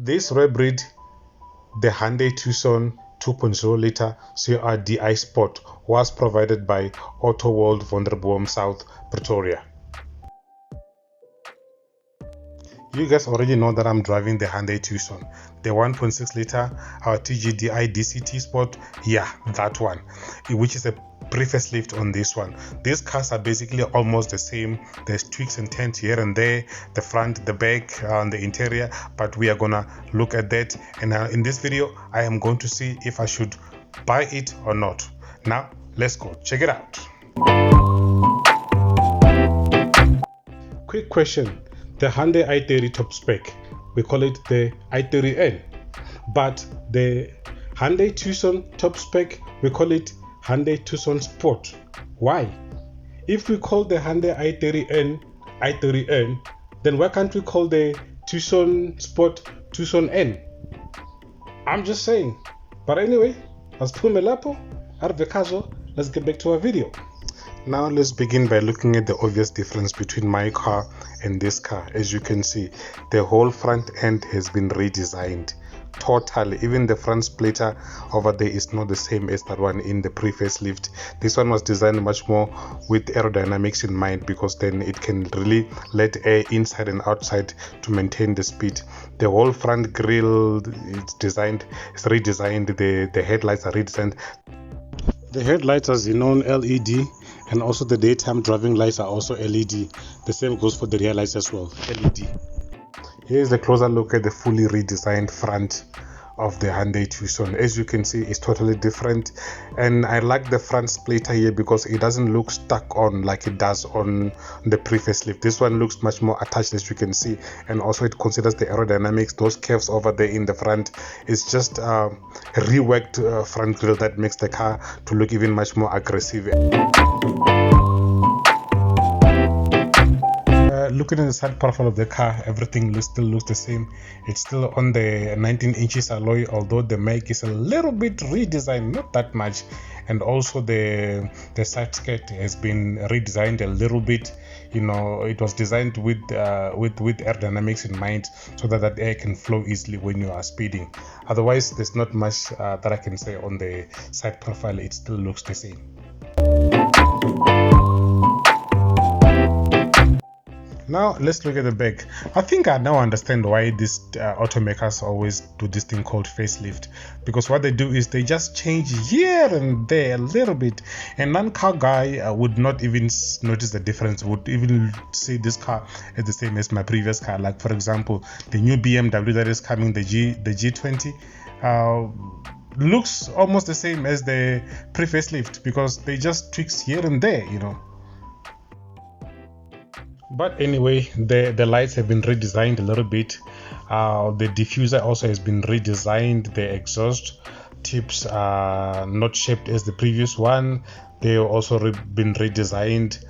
This hybrid, the Hyundai Tucson 2.0 liter CRDI Sport, was provided by Auto World Vonderboom South Pretoria. You guys already know that I'm driving the Hyundai Tucson, the 1.6 liter TGDI DCT Sport. Yeah, that one, which is a pre-facelift on this one. These cars are basically almost the same. There's tweaks and tints here and there, the front, the back, and the interior, but we are gonna look at that. And in this video, I am going to see if I should buy it or not. Now, let's go check it out. Quick question. The Hyundai i30 top spec, we call it the i30N, but the Hyundai Tucson top spec, we call it Hyundai Tucson Sport. Why? If we call the Hyundai i30N, then why can't we call the Tucson Sport Tucson N? I'm just saying. But anyway, let's get back to our video. Now let's begin by looking at the obvious difference between my car and this car. As you can see, the whole front end has been redesigned totally. Even the front splitter over there is not the same as that one in the pre-facelift. This one was designed much more with aerodynamics in mind, because then it can really let air inside and outside to maintain the speed. The whole front grille is redesigned. The headlights are redesigned. The headlights are xenon LED, and also the daytime driving lights are also LED. The same goes for the rear lights as well, LED. Here's a closer look at the fully redesigned front of the Hyundai Tucson. As you can see, it's totally different, and I like the front splitter here because it doesn't look stuck on like it does on the pre-facelift. This one looks much more attached, as you can see, and also it considers the aerodynamics. Those curves over there in the front is just a reworked front grille that makes the car to look even much more aggressive. Looking at the side profile of the car, everything still looks the same. It's still on the 19 inches alloy, although the make is a little bit redesigned, not that much. And also the side skirt has been redesigned a little bit. You know, it was designed with aerodynamics in mind, so that air can flow easily when you are speeding. Otherwise, there's not much that I can say on the side profile. It still looks the same. Now let's look at the back. I think I now understand why these automakers always do this thing called facelift, because what they do is they just change here and there a little bit, and non-car guy would not even notice the difference, would even see this car as the same as my previous car. Like for example, the new BMW that is coming, the G20, looks almost the same as the pre-facelift, because they just tweaks here and there, you know. But anyway, the lights have been redesigned a little bit. The diffuser also has been redesigned. The exhaust tips are not shaped as the previous one. They also been redesigned,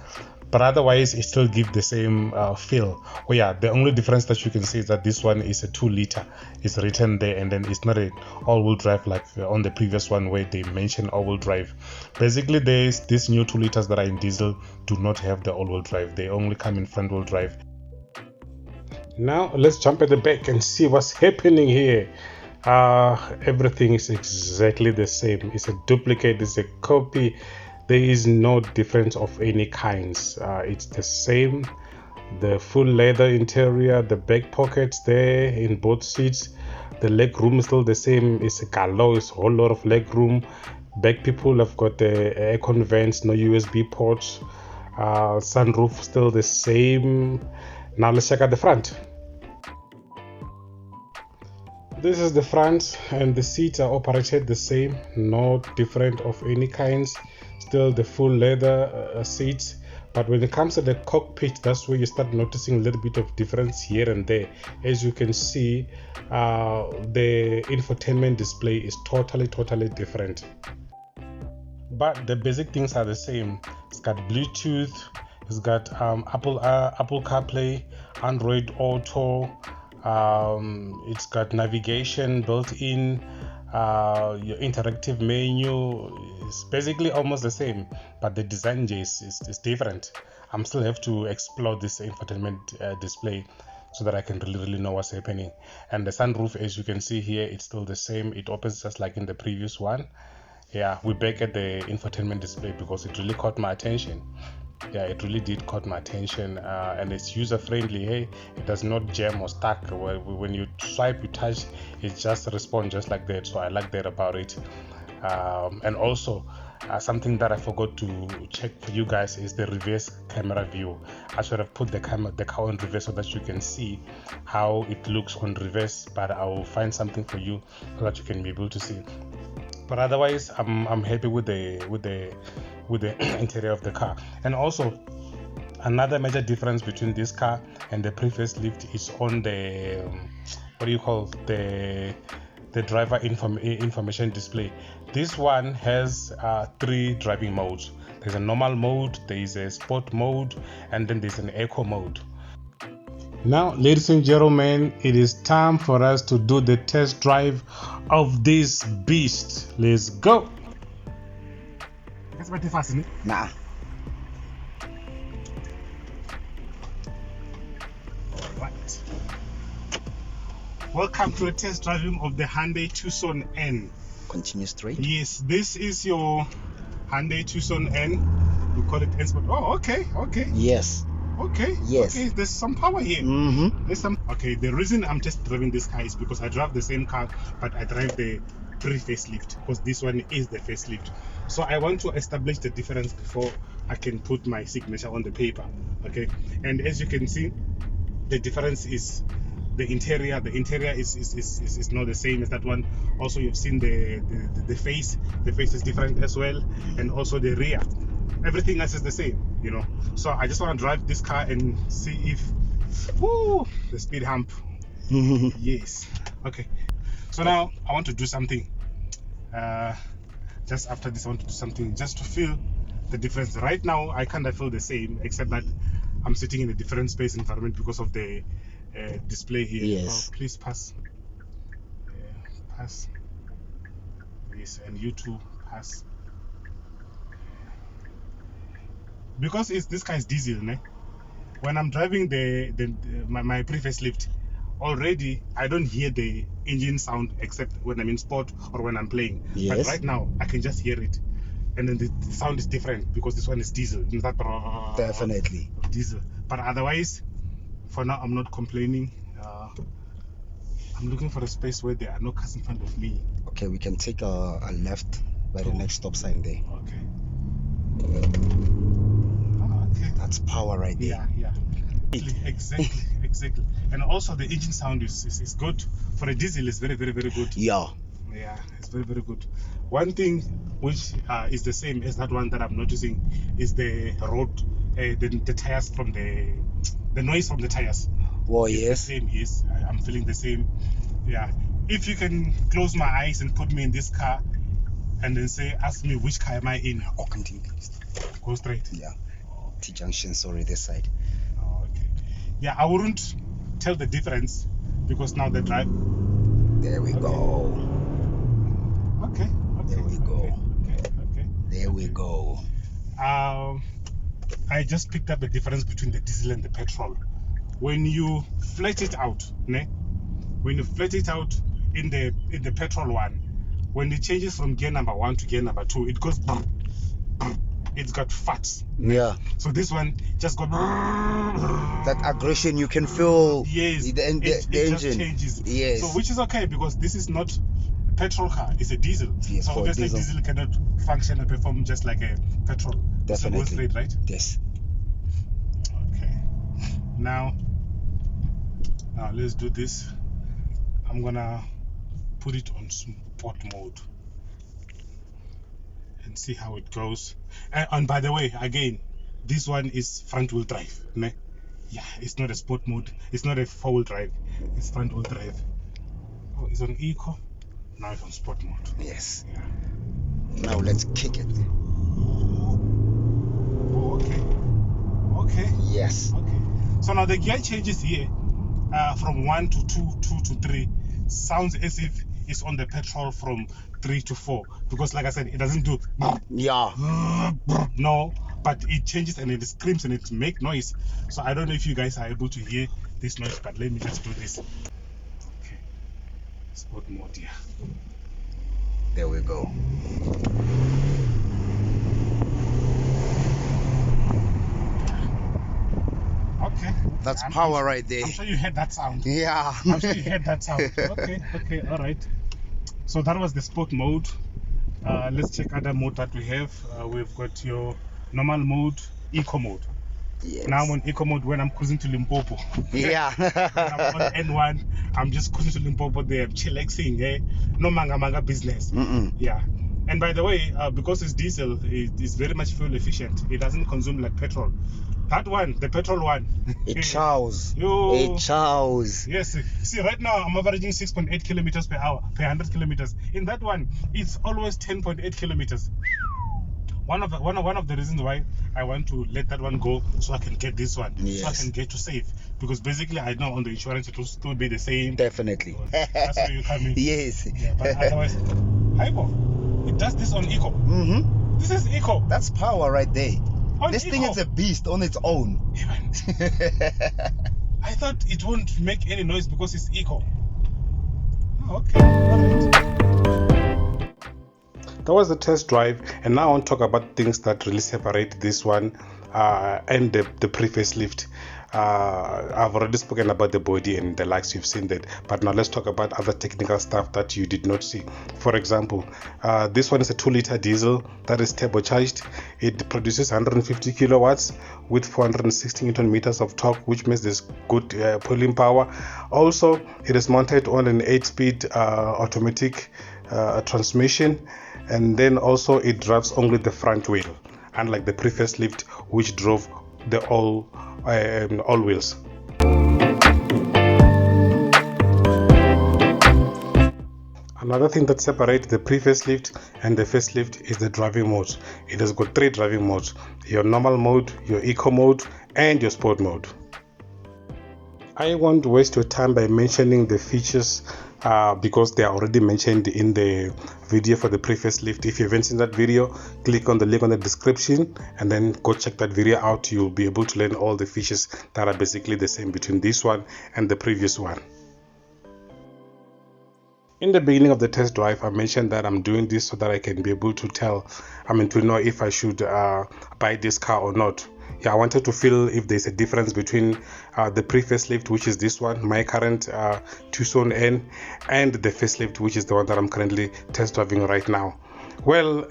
but otherwise it still gives the same feel. Oh yeah, the only difference that you can see is that this one is a 2 liter. It's written there, and then it's not an all-wheel drive like on the previous one where they mentioned all-wheel drive. Basically, these new 2 liters that are in diesel do not have the all-wheel drive. They only come in front-wheel drive. Now let's jump at the back and see what's happening here. Everything is exactly the same. It's a duplicate, it's a copy. There is no difference of any kinds. It's the same. The full leather interior, the back pockets there in both seats. The leg room is still the same. It's a galore, it's a whole lot of leg room. Back people have got the aircon vents, no USB ports. Sunroof still the same. Now let's check out the front. This is the front, and the seats are operated the same, no different of any kinds. Still the full leather seats, but when it comes to the cockpit, that's where you start noticing a little bit of difference here and there. As you can see, the infotainment display is totally different, but the basic things are the same. It's got Bluetooth, it's got Apple CarPlay, Android Auto, it's got navigation built in. Your interactive menu is basically almost the same, but the design is different. I'm still have to explore this infotainment display. so that I can really know what's happening. And the sunroof, as you can see here, it's still the same. It opens just like in the previous one. Yeah, we're back at the infotainment display because it really caught my attention. Yeah, it really did caught my attention, and it's user friendly. Hey, it does not jam or stuck. When you swipe, you touch, it just responds just like that. So I like that about it. And also something that I forgot to check for you guys is the reverse camera view. I should have put the car on reverse so that you can see how it looks on reverse, but I will find something for you so that you can be able to see. But otherwise, I'm happy with the interior of the car. And also, another major difference between this car and the pre-facelift is on the what do you call the driver information display. This one has 3 driving modes. There's a normal mode, there is a sport mode, and then there's an eco mode. Now, ladies and gentlemen, it is time for us to do the test drive of this beast. Let's go. Nah. Alright. Welcome to a test driving of the Hyundai Tucson N. Continue straight. Yes, this is your Hyundai Tucson N. We call it N Sport. Oh, okay. Yes. Okay. Yes. Okay, there's some power here. Mm-hmm. There's some. Okay, the reason I'm just driving this car is because I drive the same car, but I drive the pre-facelift because this one is the facelift. So I want to establish the difference before I can put my signature on the paper. Okay, and as you can see, the difference is the interior. The interior is not the same as that one. Also, you've seen the face. The face is different as well, and also the rear. Everything else is the same, you know. So I just want to drive this car and see if the speed hump. Yes. Okay. So now I want to do something. Just after this, I want to do something just to feel the difference. Right now, I kind of feel the same, except that I'm sitting in a different space environment because of the display here. Yes. Oh, please pass. Pass. Yes, and you too, pass. Because this car is diesel, né? When I'm driving my pre-facelift, already I don't hear the engine sound except when I'm in sport or when I'm playing. Yes. But right now I can just hear it, and then the sound is different because this one is diesel. Definitely diesel. But otherwise, for now, I'm not complaining. I'm looking for a space where there are no cars in front of me. Okay, we can take a left by the next stop sign there. Okay. Okay. That's power right there. Yeah. Exactly. And also the engine sound is good. For a diesel, it's very good. Yeah, it's very good. One thing which is the same as that one that I'm noticing is the road, the tires from the noise from the tires. Oh, it's yes. The same. Yes, I'm feeling the same. Yeah. If you can close my eyes and put me in this car and then ask me which car am I in? Oh, continue. Go straight. Yeah. T-junction, sorry, this side. Oh, okay. Yeah, I wouldn't tell the difference because now the drive. There we go. Okay. There we go. Okay. There we go. I just picked up the difference between the diesel and the petrol. When you flat it out, ne? When you flat it out in the petrol one, when it changes from gear number 1 to gear number 2, it goes boom. It's got fats. Yeah. So this one just got that aggression you can feel. Yes. The engine. Just changes. Yes. So which is okay because this is not a petrol car; it's a diesel. Yes, so obviously diesel cannot function and perform just like a petrol. Definitely. So straight, right? Yes. Okay. Now let's do this. I'm gonna put it on sport mode and see how it goes. And by the way, again, this one is front wheel drive, ne? Yeah, it's not a sport mode, it's not a 4-wheel drive, it's front wheel drive. Oh, it's on eco, now it's on sport mode. Yes. Yeah. Now let's kick it. Oh, okay. Yes. Okay. So now the gear changes here from 1 to 2, 2 to 3. Sounds as if it's on the petrol from 3 to 4 because like I said, it doesn't do no, but it changes and it screams and it makes noise. So I don't know if you guys are able to hear this noise, but let me just do this. Okay, sport mode here. There we go. Okay. That's power right there. I'm sure you heard that sound. Yeah. I'm sure you heard that sound. Okay, all right. So that was the sport mode. Let's check other mode that we have. We've got your normal mode, eco mode. Yes. Now I'm on eco mode when I'm cruising to Limpopo. Yeah. I'm on N1. I'm just cruising to Limpopo there, chillaxing. No manga business. Yeah. And by the way, because it's diesel, it's very much fuel efficient. It doesn't consume like petrol. That one, the petrol one. It chows. Yo. It chows. Yes. See, right now I'm averaging 6.8 kilometers per hour per 100 kilometers. In that one, it's always 10.8 kilometers. One of the reasons why I want to let that one go, so I can get this one, Yes. so I can get to save. Because basically, I know on the insurance it will still be the same. Definitely. That's where you come in. Yes. Yeah, but otherwise, Hypo, it does this on eco. This is eco. That's power right there. On This thing eco. is a beast on its own. I thought it won't make any noise because it's eco. Oh, okay. All right. That was the test drive, and now I want to talk about things that really separate this one and the pre-facelift. I've already spoken about the body and the likes, you've seen that, but now let's talk about other technical stuff that you did not see. For example, this one is a 2-liter diesel that is turbocharged. It produces 150 kilowatts with 460 newton meters of torque, which means there's good pulling power. Also, it is mounted on an 8-speed automatic transmission, and then also it drives only the front wheel, unlike the pre-facelift which drove the all wheels. Another thing that separates the pre-facelift and the facelift is the driving modes. It has got 3 driving modes: your normal mode, your eco mode, and your sport mode. I won't waste your time by mentioning the features because they are already mentioned in the video for the pre-facelift. If you haven't seen that video, click on the link on the description and then go check that video out. You'll be able to learn all the features that are basically the same between this one and the previous one. In the beginning of the test drive, I mentioned that I'm doing this so that I can be able to to know if I should buy this car or not. Yeah, I wanted to feel if there's a difference between the pre-facelift, which is this one, my current Tucson N, and the facelift, which is the one that I'm currently test driving right now. Well,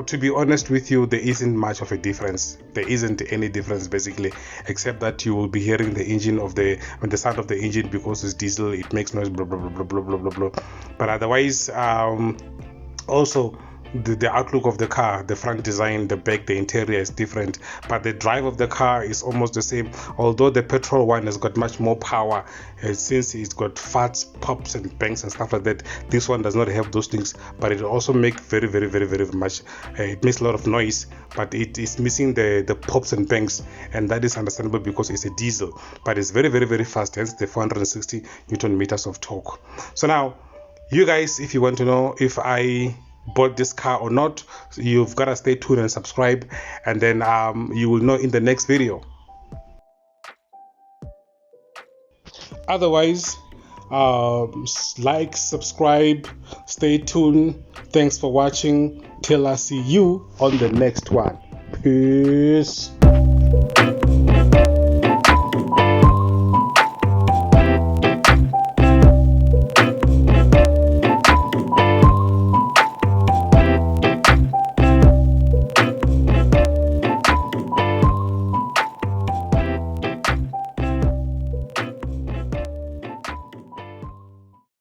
to be honest with you, there isn't much of a difference. There isn't any difference basically, except that you will be hearing the engine of the sound of the engine because it's diesel. It makes noise, blah blah blah blah blah blah blah. But otherwise, also the outlook of the car, the front design, the back, the interior is different, but the drive of the car is almost the same. Although the petrol one has got much more power, since it's got farts, pops and bangs and stuff like that. This one does not have those things, but it also makes very much it makes a lot of noise, but it is missing the pops and bangs, and that is understandable because it's a diesel, but it's very fast, hence the 460 newton meters of torque. So now, you guys, if you want to know if I bought this car or not, you've got to stay tuned and subscribe, and then you will know in the next video. Otherwise, like, subscribe, stay tuned. Thanks for watching. Till I see you on the next one. Peace.